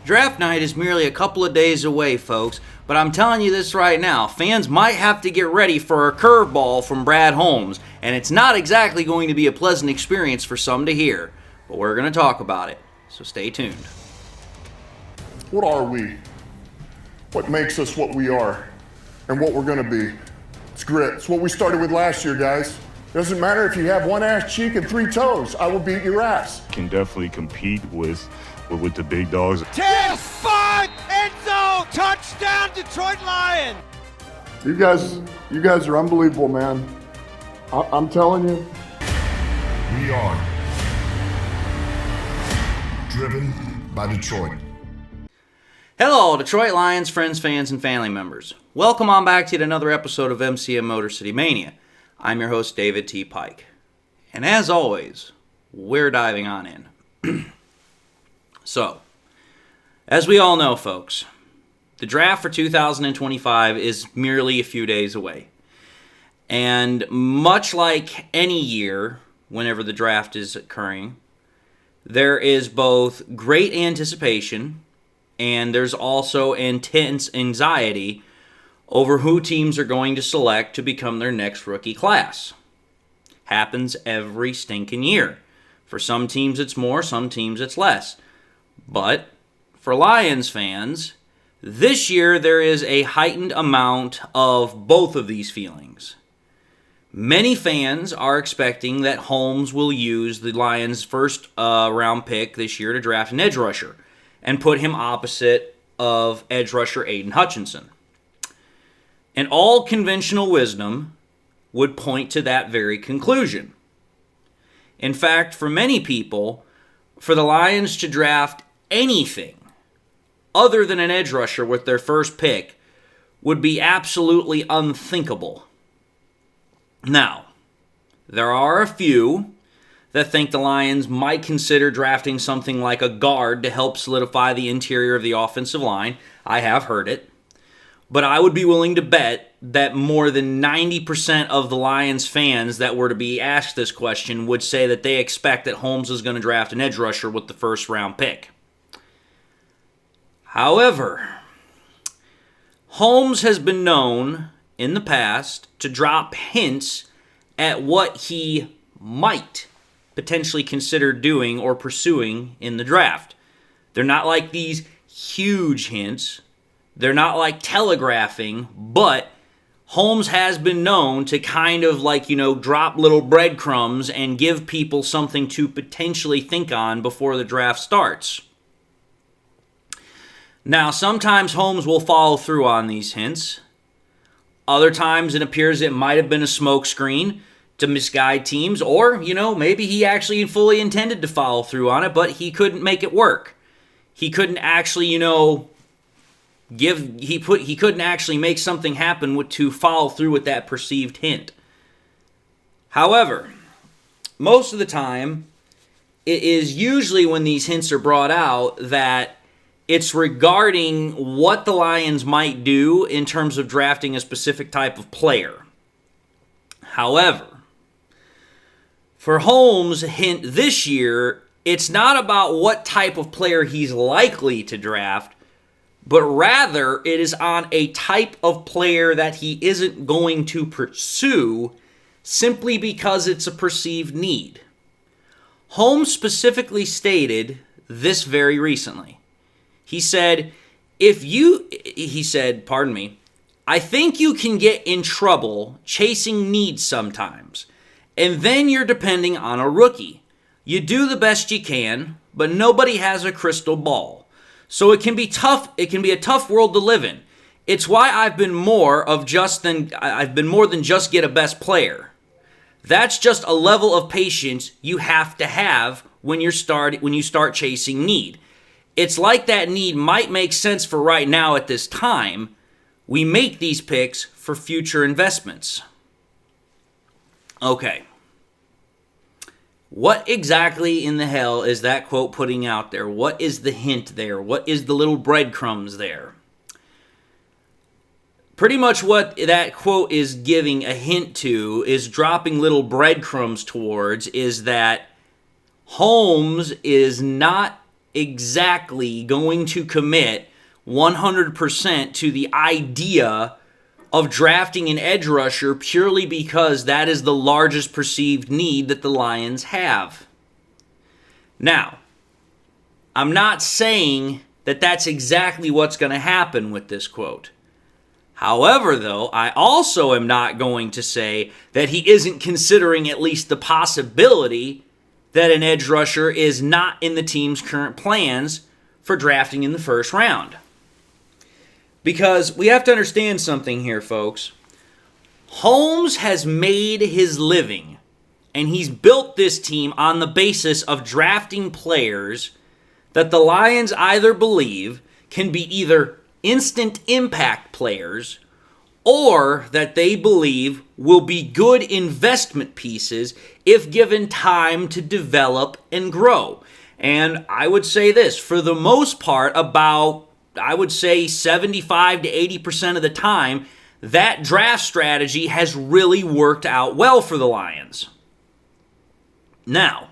Draft night is merely a couple of days away, folks, but I'm telling you this right now, fans might have to get ready for a curveball from Brad Holmes, and it's not exactly going to be a pleasant experience for some to hear, but we're going to talk about it, so stay tuned. What are we? What makes us what we are and what we're going to be? It's grit. It's what we started with last year, guys. Doesn't matter if you have one ass cheek and 3 toes. I will beat your ass. Can definitely compete with the big dogs. 10-5 end zone touchdown Detroit Lions. You guys are unbelievable, man. I'm telling you. We are driven by Detroit. Hello, Detroit Lions friends, fans, and family members. Welcome on back to yet another episode of MCM Motor City Mania. I'm your host, David T. Pike. And as always, we're diving on in. So, as we all know, folks, the draft for 2025 is merely a few days away. And much like any year, whenever the draft is occurring, there is both great anticipation and there's also intense anxiety over who teams are going to select to become their next rookie class. Happens every stinking year. For some teams it's more, some teams it's less. But for Lions fans, this year there is a heightened amount of both of these feelings. Many fans are expecting that Holmes will use the Lions' first round pick this year to draft an edge rusher and put him opposite of edge rusher Aiden Hutchinson. And all conventional wisdom would point to that very conclusion. In fact, for many people, for the Lions to draft anything other than an edge rusher with their first pick would be absolutely unthinkable. Now, there are a few that think the Lions might consider drafting something like a guard to help solidify the interior of the offensive line. I have heard it. But I would be willing to bet that more than 90% of the Lions fans that were to be asked this question would say that they expect that Holmes is going to draft an edge rusher with the first round pick. However, Holmes has been known in the past to drop hints at what he might potentially consider doing or pursuing in the draft. They're not like these huge hints. They're not like telegraphing, but Holmes has been known to kind of drop little breadcrumbs and give people something to potentially think on before the draft starts. Now, sometimes Holmes will follow through on these hints. Other times it appears it might have been a smokescreen to misguide teams, or, maybe he actually fully intended to follow through on it, but he couldn't make it work. He couldn't actually, he couldn't actually make something happen to follow through with that perceived hint. However, most of the time, it is usually when these hints are brought out that it's regarding what the Lions might do in terms of drafting a specific type of player. However, for Holmes' hint this year, it's not about what type of player he's likely to draft, but rather it is on a type of player that he isn't going to pursue simply because it's a perceived need. Holmes specifically stated this very recently. He said, I think you can get in trouble chasing needs sometimes, and then you're depending on a rookie. You do the best you can, but nobody has a crystal ball. So it can be tough. It can be a tough world to live in. It's why I've been more than just get a best player. That's just a level of patience you have to have when you start chasing need. It's like that need might make sense for right now at this time. We make these picks for future investments. Okay. What exactly in the hell is that quote putting out there? What is the hint there? What is the little breadcrumbs there? Pretty much what that quote is giving a hint to, is dropping little breadcrumbs towards, is that Holmes is not exactly going to commit 100% to the idea of drafting an edge rusher purely because that is the largest perceived need that the Lions have. Now, I'm not saying that that's exactly what's going to happen with this quote. However, though, I also am not going to say that he isn't considering at least the possibility that an edge rusher is not in the team's current plans for drafting in the first round. Because we have to understand something here, folks. Holmes has made his living, and he's built this team on the basis of drafting players that the Lions either believe can be either instant impact players or that they believe will be good investment pieces if given time to develop and grow. And I would say this, for the most part, I would say 75 to 80% of the time, that draft strategy has really worked out well for the Lions. Now,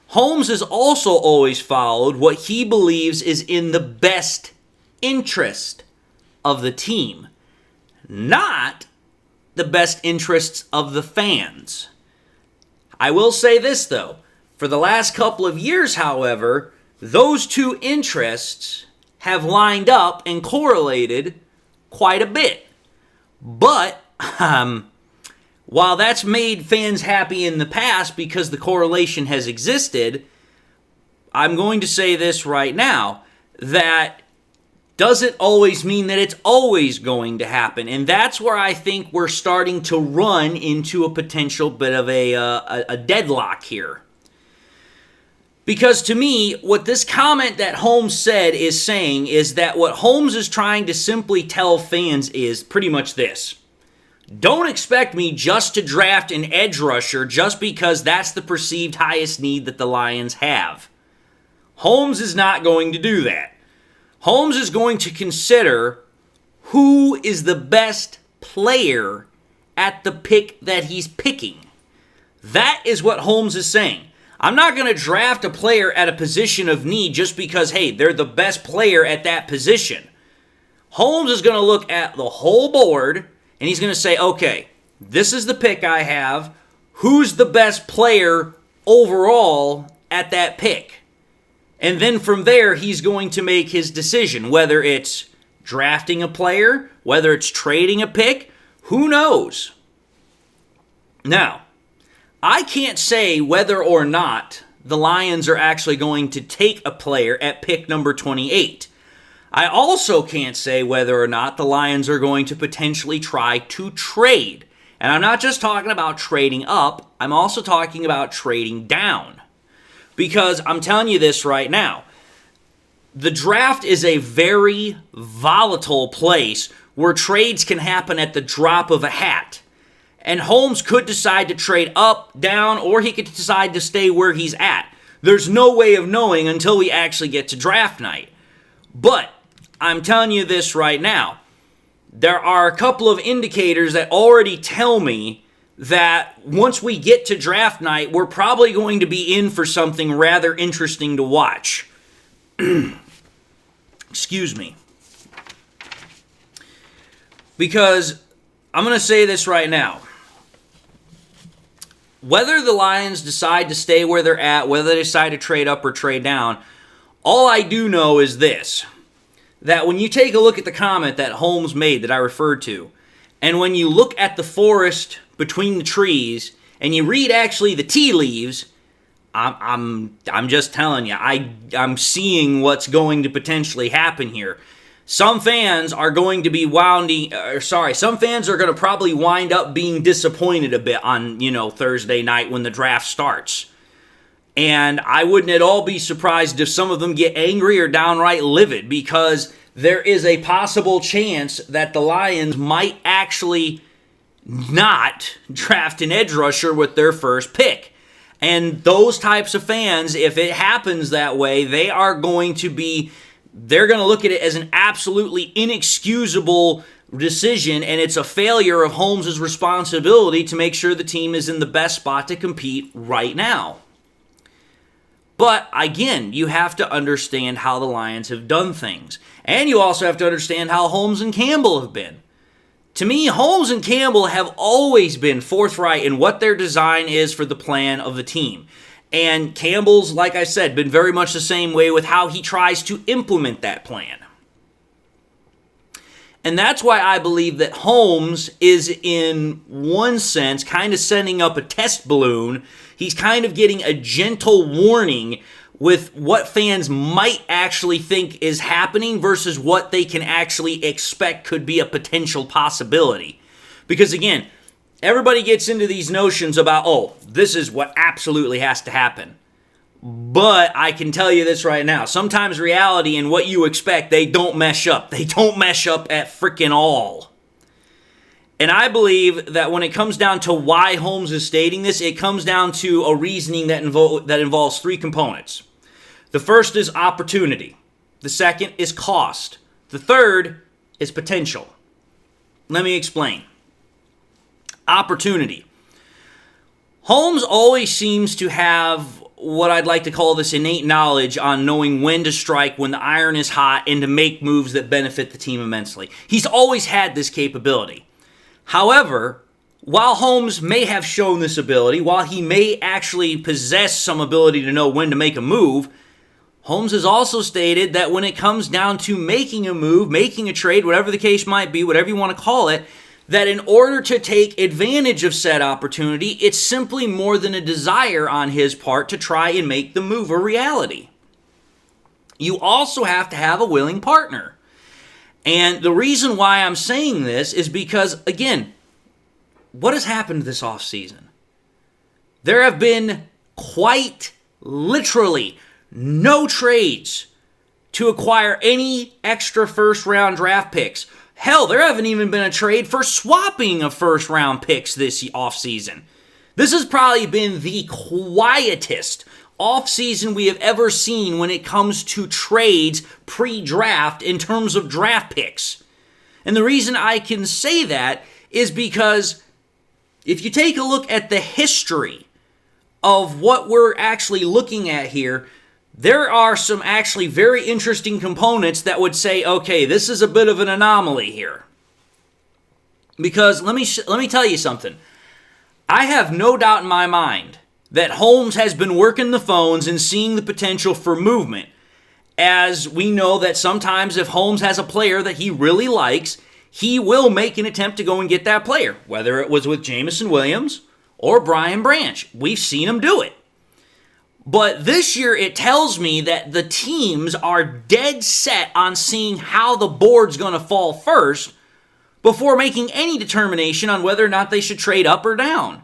Holmes has also always followed what he believes is in the best interest of the team, not the best interests of the fans. I will say this, though. For the last couple of years, however, those two interests have lined up and correlated quite a bit. But while that's made fans happy in the past because the correlation has existed, I'm going to say this right now, that doesn't always mean that it's always going to happen. And that's where I think we're starting to run into a potential bit of a deadlock here. Because to me, what this comment that Holmes said is saying is that what Holmes is trying to simply tell fans is pretty much this. Don't expect me just to draft an edge rusher just because that's the perceived highest need that the Lions have. Holmes is not going to do that. Holmes is going to consider who is the best player at the pick that he's picking. That is what Holmes is saying. I'm not going to draft a player at a position of need just because, hey, they're the best player at that position. Holmes is going to look at the whole board, and he's going to say, okay, this is the pick I have. Who's the best player overall at that pick? And then from there, he's going to make his decision, whether it's drafting a player, whether it's trading a pick, who knows? Now, I can't say whether or not the Lions are actually going to take a player at pick number 28. I also can't say whether or not the Lions are going to potentially try to trade. And I'm not just talking about trading up, I'm also talking about trading down. Because I'm telling you this right now, the draft is a very volatile place where trades can happen at the drop of a hat. And Holmes could decide to trade up, down, or he could decide to stay where he's at. There's no way of knowing until we actually get to draft night. But I'm telling you this right now. There are a couple of indicators that already tell me that once we get to draft night, we're probably going to be in for something rather interesting to watch. Excuse me. Because I'm going to say this right now. Whether the Lions decide to stay where they're at, whether they decide to trade up or trade down, all I do know is this. That when you take a look at the comment that Holmes made that I referred to, and when you look at the forest between the trees, and you read actually the tea leaves, I'm just telling you, I'm seeing what's going to potentially happen here. Some fans are going to be some fans are going to probably wind up being disappointed a bit on, Thursday night when the draft starts. And I wouldn't at all be surprised if some of them get angry or downright livid, because there is a possible chance that the Lions might actually not draft an edge rusher with their first pick. And those types of fans, if it happens that way, they're going to look at it as an absolutely inexcusable decision, and it's a failure of Holmes' responsibility to make sure the team is in the best spot to compete right now. But again, you have to understand how the Lions have done things. And you also have to understand how Holmes and Campbell have been. To me, Holmes and Campbell have always been forthright in what their design is for the plan of the team. And Campbell's, like I said, been very much the same way with how he tries to implement that plan. And that's why I believe that Holmes is, in one sense, kind of sending up a test balloon. He's kind of getting a gentle warning with what fans might actually think is happening versus what they can actually expect could be a potential possibility. Because again, everybody gets into these notions about, oh, this is what absolutely has to happen. But I can tell you this right now. Sometimes reality and what you expect, they don't mesh up. They don't mesh up at freaking all. And I believe that when it comes down to why Holmes is stating this, it comes down to a reasoning that involves three components. The first is opportunity. The second is cost. The third is potential. Let me explain. Opportunity. Holmes always seems to have what I'd like to call this innate knowledge on knowing when to strike when the iron is hot and to make moves that benefit the team immensely. He's always had this capability. However, while Holmes may have shown this ability, while he may actually possess some ability to know when to make a move, Holmes has also stated that when it comes down to making a move, making a trade, whatever the case might be, whatever you want to call it, that in order to take advantage of said opportunity, it's simply more than a desire on his part to try and make the move a reality. You also have to have a willing partner. And the reason why I'm saying this is because, again, what has happened this offseason? There have been quite literally no trades to acquire any extra first-round draft picks. Hell, there haven't even been a trade for swapping of first-round picks this offseason. This has probably been the quietest offseason we have ever seen when it comes to trades pre-draft in terms of draft picks. And the reason I can say that is because if you take a look at the history of what we're actually looking at here, there are some actually very interesting components that would say, okay, this is a bit of an anomaly here. Because let me tell you something. I have no doubt in my mind that Holmes has been working the phones and seeing the potential for movement. As we know that sometimes if Holmes has a player that he really likes, he will make an attempt to go and get that player. Whether it was with Jamison Williams or Brian Branch. We've seen him do it. But this year, it tells me that the teams are dead set on seeing how the board's going to fall first before making any determination on whether or not they should trade up or down.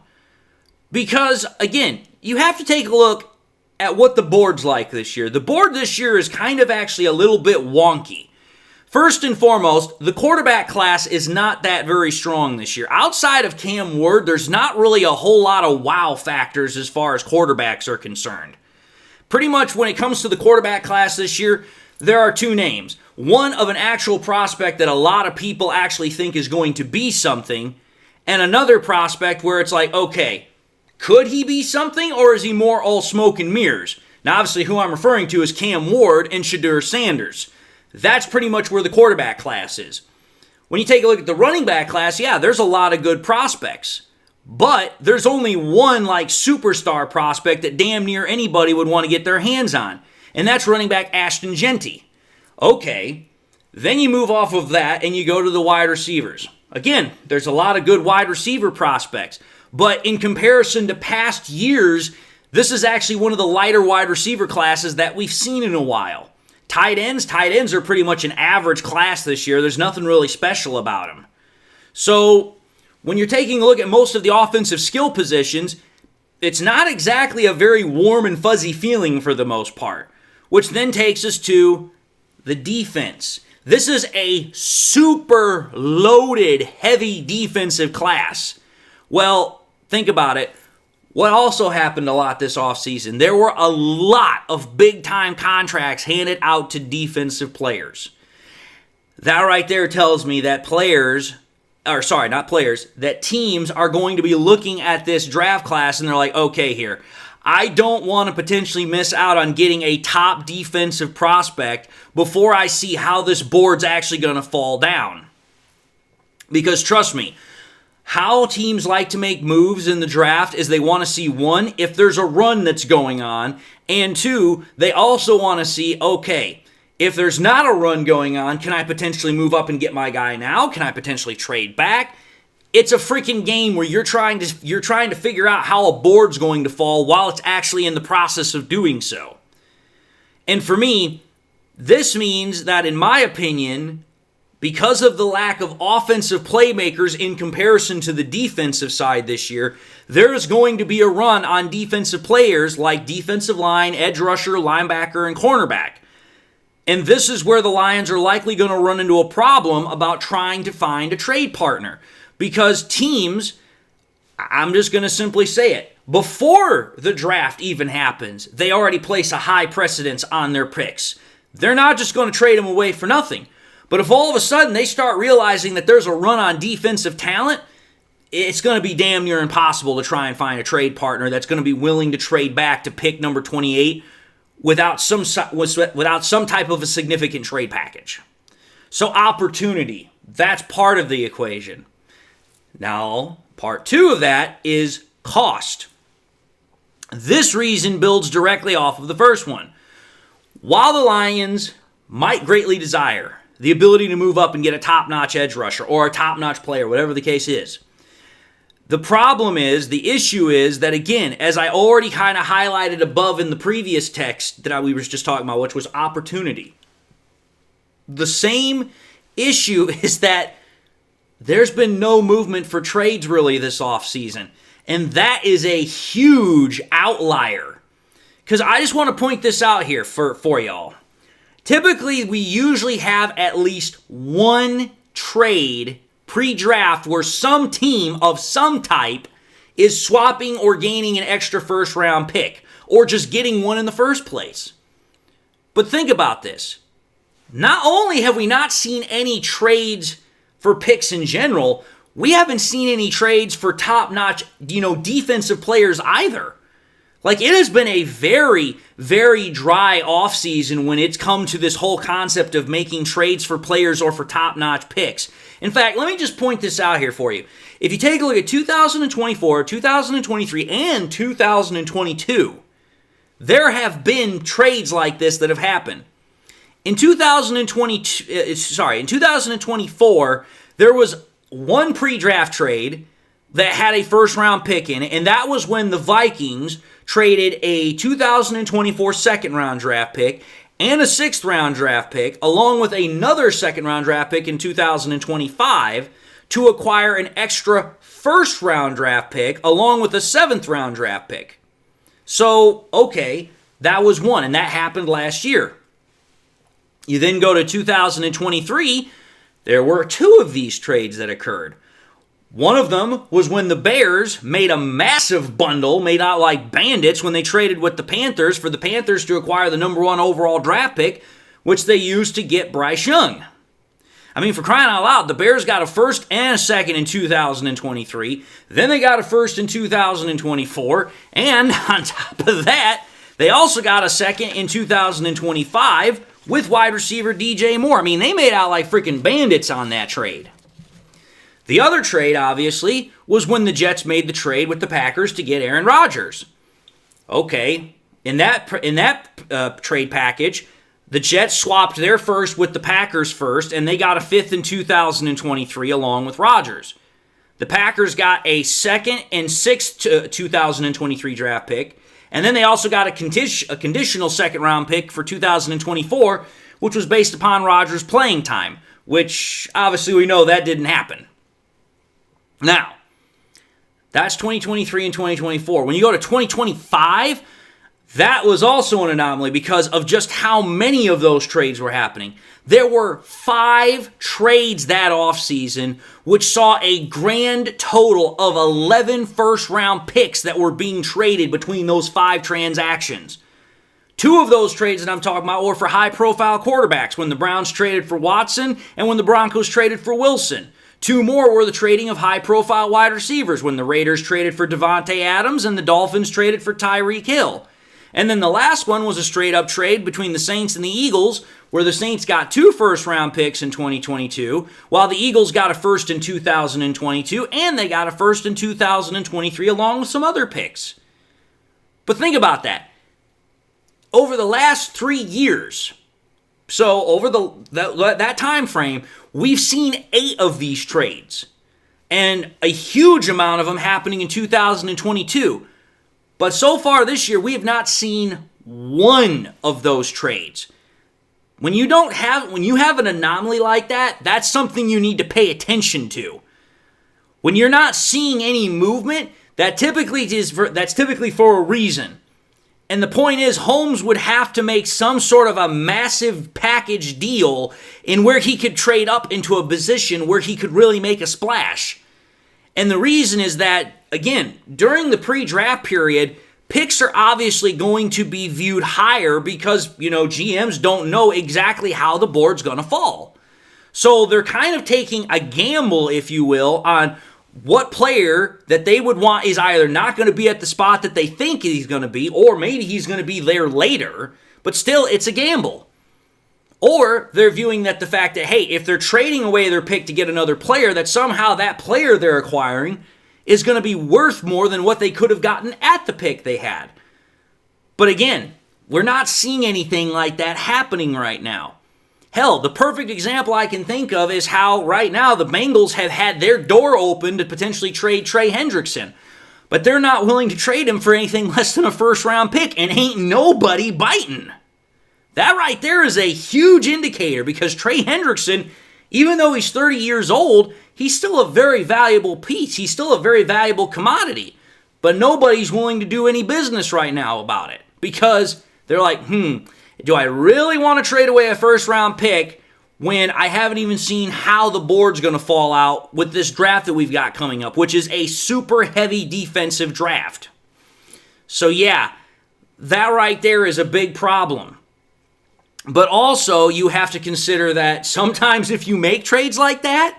Because, again, you have to take a look at what the board's like this year. The board this year is kind of actually a little bit wonky. First and foremost, the quarterback class is not that very strong this year. Outside of Cam Ward, there's not really a whole lot of wow factors as far as quarterbacks are concerned. Pretty much when it comes to the quarterback class this year, there are two names. One of an actual prospect that a lot of people actually think is going to be something, and another prospect where it's like, okay, could he be something or is he more all smoke and mirrors? Now, obviously, who I'm referring to is Cam Ward and Shedeur Sanders. That's pretty much where the quarterback class is. When you take a look at the running back class, yeah, there's a lot of good prospects. But there's only one like superstar prospect that damn near anybody would want to get their hands on. And that's running back Ashton Genty. Okay, then you move off of that and you go to the wide receivers. Again, there's a lot of good wide receiver prospects. But in comparison to past years, this is actually one of the lighter wide receiver classes that we've seen in a while. Tight ends are pretty much an average class this year. There's nothing really special about them. So when you're taking a look at most of the offensive skill positions, it's not exactly a very warm and fuzzy feeling for the most part, which then takes us to the defense. This is a super loaded, heavy defensive class. Well, think about it. What also happened a lot this offseason, there were a lot of big-time contracts handed out to defensive players. That right there tells me that that teams are going to be looking at this draft class and they're like, okay here, I don't want to potentially miss out on getting a top defensive prospect before I see how this board's actually going to fall down. Because trust me, how teams like to make moves in the draft is they want to see, one, if there's a run that's going on, and two, they also want to see, okay, if there's not a run going on, can I potentially move up and get my guy now? Can I potentially trade back? It's a freaking game where you're trying to figure out how a board's going to fall while it's actually in the process of doing so. And for me, this means that, in my opinion, because of the lack of offensive playmakers in comparison to the defensive side this year, there is going to be a run on defensive players like defensive line, edge rusher, linebacker, and cornerback. And this is where the Lions are likely going to run into a problem about trying to find a trade partner. Because teams, I'm just going to simply say it, before the draft even happens, they already place a high precedence on their picks. They're not just going to trade them away for nothing. But if all of a sudden they start realizing that there's a run on defensive talent, it's going to be damn near impossible to try and find a trade partner that's going to be willing to trade back to pick number 28 without some type of a significant trade package. So opportunity, that's part of the equation. Now, part two of that is cost. This reason builds directly off of the first one. While the Lions might greatly desire the ability to move up and get a top-notch edge rusher or a top-notch player, whatever the case is, the issue is that, again, as I already kind of highlighted above in the previous text that we were just talking about, which was opportunity. The same issue is that there's been no movement for trades really this offseason. And that is a huge outlier. Because I just want to point this out here for y'all. Typically, we usually have at least one trade pre-draft where some team of some type is swapping or gaining an extra first-round pick, or just getting one in the first place. But think about this. Not only have we not seen any trades for picks in general, we haven't seen any trades for top-notch, defensive players either. Like, it has been a very, very dry offseason when it's come to this whole concept of making trades for players or for top-notch picks. In fact, let me just point this out here for you. If you take a look at 2024, 2023, and 2022, there have been trades like this that have happened. In 2024, there was one pre-draft trade that had a first-round pick in it, and that was when the Vikings traded a 2024 second-round draft pick and a sixth-round draft pick, along with another second-round draft pick in 2025, to acquire an extra first-round draft pick, along with a seventh-round draft pick. So, okay, that was one, and that happened last year. You then go to 2023, there were two of these trades that occurred. One of them was when the Bears made a massive bundle, made out like bandits, when they traded with the Panthers for the Panthers to acquire the number 1 overall draft pick, which they used to get Bryce Young. I mean, for crying out loud, the Bears got a first and a second in 2023. Then they got a first in 2024. And on top of that, they also got a second in 2025 with wide receiver DJ Moore. I mean, they made out like freaking bandits on that trade. The other trade, obviously, was when the Jets made the trade with the Packers to get Aaron Rodgers. Okay, in that trade package, the Jets swapped their first with the Packers first, and they got a fifth in 2023 along with Rodgers. The Packers got a second and sixth 2023 draft pick, and then they also got a conditional second-round pick for 2024, which was based upon Rodgers' playing time, which obviously we know that didn't happen. Now, that's 2023 and 2024. When you go to 2025, that was also an anomaly because of just how many of those trades were happening. There were 5 trades that offseason, which saw a grand total of 11 first-round picks that were being traded between those 5 transactions. 2 of those trades that I'm talking about were for high-profile quarterbacks, when the Browns traded for Watson and when the Broncos traded for Wilson. 2 more were the trading of high-profile wide receivers when the Raiders traded for Devontae Adams and the Dolphins traded for Tyreek Hill. And then the last one was a straight-up trade between the Saints and the Eagles, where the Saints got 2 first-round picks in 2022, while the Eagles got a first in 2022, and they got a first in 2023 along with some other picks. But think about that. Over the last 3 years, so over that time frame, we've seen 8 of these trades, and a huge amount of them happening in 2022. But so far this year, we have not seen 1 of those trades. When you have an anomaly like that, that's something you need to pay attention to. When you're not seeing any movement, that's typically for a reason. And the point is, Holmes would have to make some sort of a massive package deal in where he could trade up into a position where he could really make a splash. And the reason is that, again, during the pre-draft period, picks are obviously going to be viewed higher because, GMs don't know exactly how the board's going to fall. So they're kind of taking a gamble, if you will, on what player that they would want is either not going to be at the spot that they think he's going to be, or maybe he's going to be there later, but still, it's a gamble. Or they're viewing that the fact that, hey, if they're trading away their pick to get another player, that somehow that player they're acquiring is going to be worth more than what they could have gotten at the pick they had. But again, we're not seeing anything like that happening right now. Hell, the perfect example I can think of is how right now the Bengals have had their door open to potentially trade Trey Hendrickson. But they're not willing to trade him for anything less than a first-round pick, and ain't nobody biting. That right there is a huge indicator because Trey Hendrickson, even though he's 30 years old, he's still a very valuable piece. He's still a very valuable commodity. But nobody's willing to do any business right now about it because they're like, do I really want to trade away a first-round pick when I haven't even seen how the board's going to fall out with this draft that we've got coming up, which is a super heavy defensive draft? So yeah, that right there is a big problem. But also, you have to consider that sometimes if you make trades like that,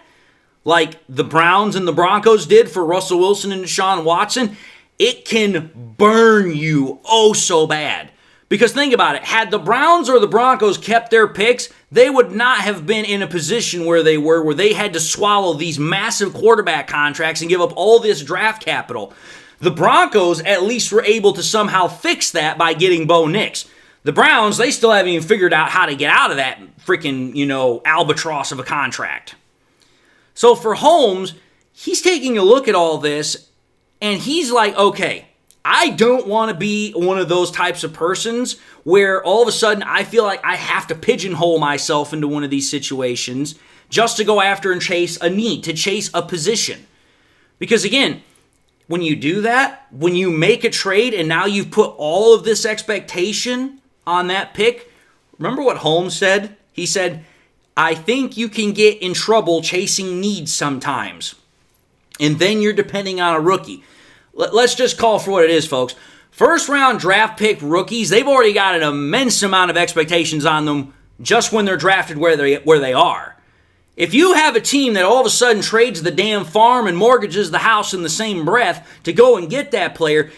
like the Browns and the Broncos did for Russell Wilson and Deshaun Watson, it can burn you oh so bad. Because think about it, had the Browns or the Broncos kept their picks, they would not have been in a position where they were, where they had to swallow these massive quarterback contracts and give up all this draft capital. The Broncos at least were able to somehow fix that by getting Bo Nix. The Browns, they still haven't even figured out how to get out of that freaking, albatross of a contract. So for Holmes, he's taking a look at all this, and he's like, okay, I don't want to be one of those types of persons where all of a sudden I feel like I have to pigeonhole myself into one of these situations just to go after and chase a need, to chase a position. Because again, when you do that, when you make a trade and now you've put all of this expectation on that pick, remember what Holmes said? He said, I think you can get in trouble chasing needs sometimes. And then you're depending on a rookie. Let's just call for what it is, folks. First round draft pick rookies, they've already got an immense amount of expectations on them just when they're drafted where they are. If you have a team that all of a sudden trades the damn farm and mortgages the house in the same breath to go and get that player,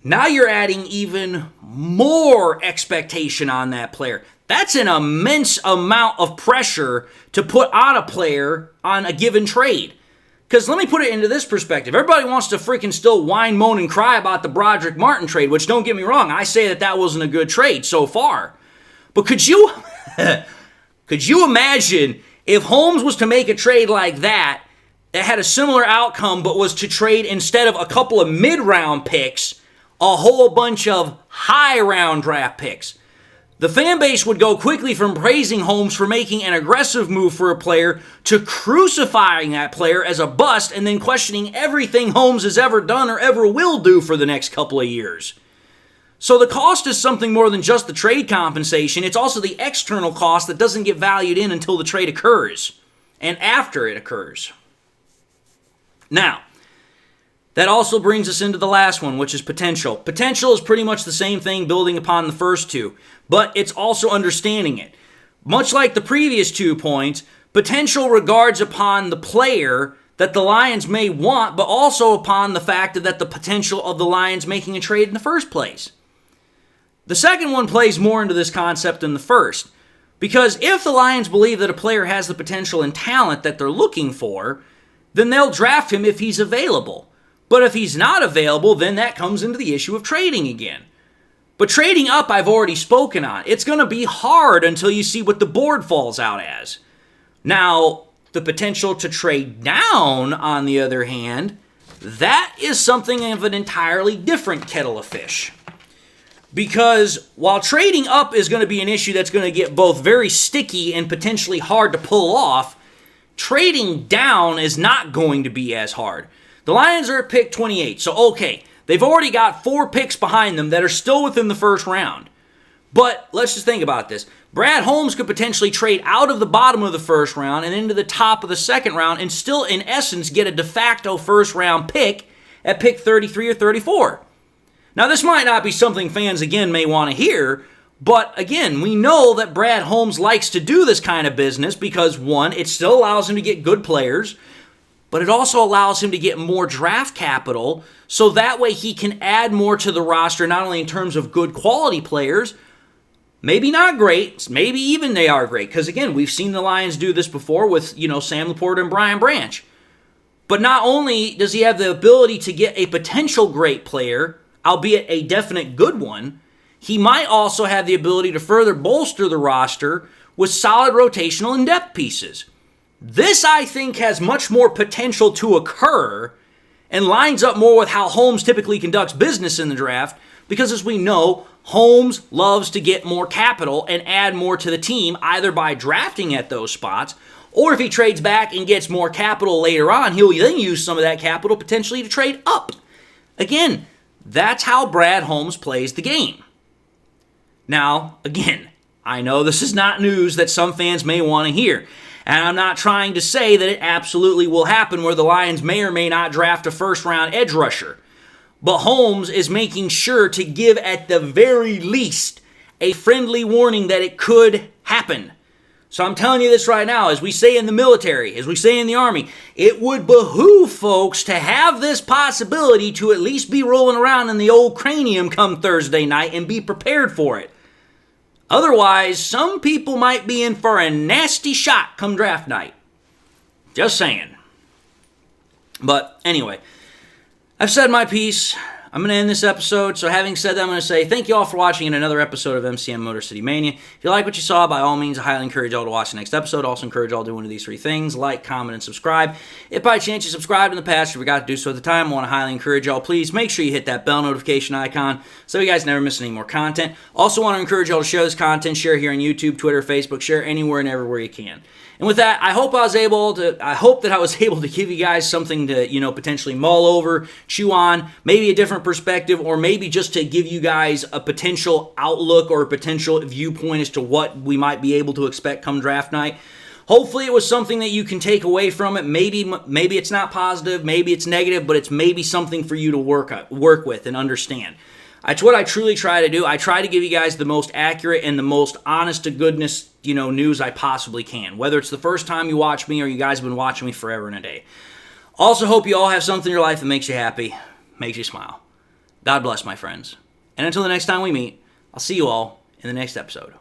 now you're adding even more expectation on that player. That's an immense amount of pressure to put on a player on a given trade. Because let me put it into this perspective. Everybody wants to freaking still whine, moan, and cry about the Broderick Martin trade, which don't get me wrong, I say that wasn't a good trade so far. But could you imagine if Holmes was to make a trade like that had a similar outcome, but was to trade instead of a couple of mid-round picks, a whole bunch of high-round draft picks? The fan base would go quickly from praising Holmes for making an aggressive move for a player to crucifying that player as a bust and then questioning everything Holmes has ever done or ever will do for the next couple of years. So the cost is something more than just the trade compensation. It's also the external cost that doesn't get valued in until the trade occurs and after it occurs. Now, that also brings us into the last one, which is potential. Potential is pretty much the same thing building upon the first two, but it's also understanding it. Much like the previous 2 points, Potential regards upon the player that the Lions may want, but also upon the fact that the potential of the Lions making a trade in the first place. The second one plays more into this concept than the first, because if the Lions believe that a player has the potential and talent that they're looking for, then they'll draft him if he's available. But if he's not available, then that comes into the issue of trading again. But trading up, I've already spoken on. It's going to be hard until you see what the board falls out as. Now, the potential to trade down, on the other hand, that is something of an entirely different kettle of fish. Because while trading up is going to be an issue that's going to get both very sticky and potentially hard to pull off, trading down is not going to be as hard. The Lions are at pick 28, so okay, they've already got 4 picks behind them that are still within the first round. But let's just think about this. Brad Holmes could potentially trade out of the bottom of the first round and into the top of the second round and still, in essence, get a de facto first round pick at pick 33 or 34. Now, this might not be something fans, again, may want to hear, but again, we know that Brad Holmes likes to do this kind of business because, one, it still allows him to get good players, but it also allows him to get more draft capital so that way he can add more to the roster, not only in terms of good quality players, maybe not great, maybe even they are great, because again, we've seen the Lions do this before with, Sam Laporta and Brian Branch. But not only does he have the ability to get a potential great player, albeit a definite good one, he might also have the ability to further bolster the roster with solid rotational and depth pieces. This, I think, has much more potential to occur and lines up more with how Holmes typically conducts business in the draft because, as we know, Holmes loves to get more capital and add more to the team, either by drafting at those spots, or if he trades back and gets more capital later on, he'll then use some of that capital potentially to trade up. Again, that's how Brad Holmes plays the game. Now, again, I know this is not news that some fans may want to hear, and I'm not trying to say that it absolutely will happen where the Lions may or may not draft a first-round edge rusher. But Holmes is making sure to give, at the very least, a friendly warning that it could happen. So I'm telling you this right now, as we say in the military, as we say in the Army, it would behoove folks to have this possibility to at least be rolling around in the old cranium come Thursday night and be prepared for it. Otherwise, some people might be in for a nasty shot come draft night. Just saying. But anyway, I've said my piece. I'm going to end this episode. So having said that, I'm going to say thank you all for watching in another episode of MCM Motor City Mania. If you like what you saw, by all means, I highly encourage y'all to watch the next episode. Also encourage y'all to do one of these 3 things: like, comment, and subscribe. If by chance you subscribed in the past, you forgot to do so at the time, I want to highly encourage y'all, please make sure you hit that bell notification icon so you guys never miss any more content. Also want to encourage y'all to share this content, share here on YouTube, Twitter, Facebook, share anywhere and everywhere you can. And with that, I hope that I was able to give you guys something to, potentially mull over, chew on, maybe a different perspective, or maybe just to give you guys a potential outlook or a potential viewpoint as to what we might be able to expect come draft night. Hopefully it was something that you can take away from it. Maybe it's not positive, maybe it's negative, but it's maybe something for you to work with and understand. That's what I truly try to do. I try to give you guys the most accurate and the most honest to goodness, news I possibly can. Whether it's the first time you watch me or you guys have been watching me forever and a day. Also hope you all have something in your life that makes you happy, makes you smile. God bless, my friends. And until the next time we meet, I'll see you all in the next episode.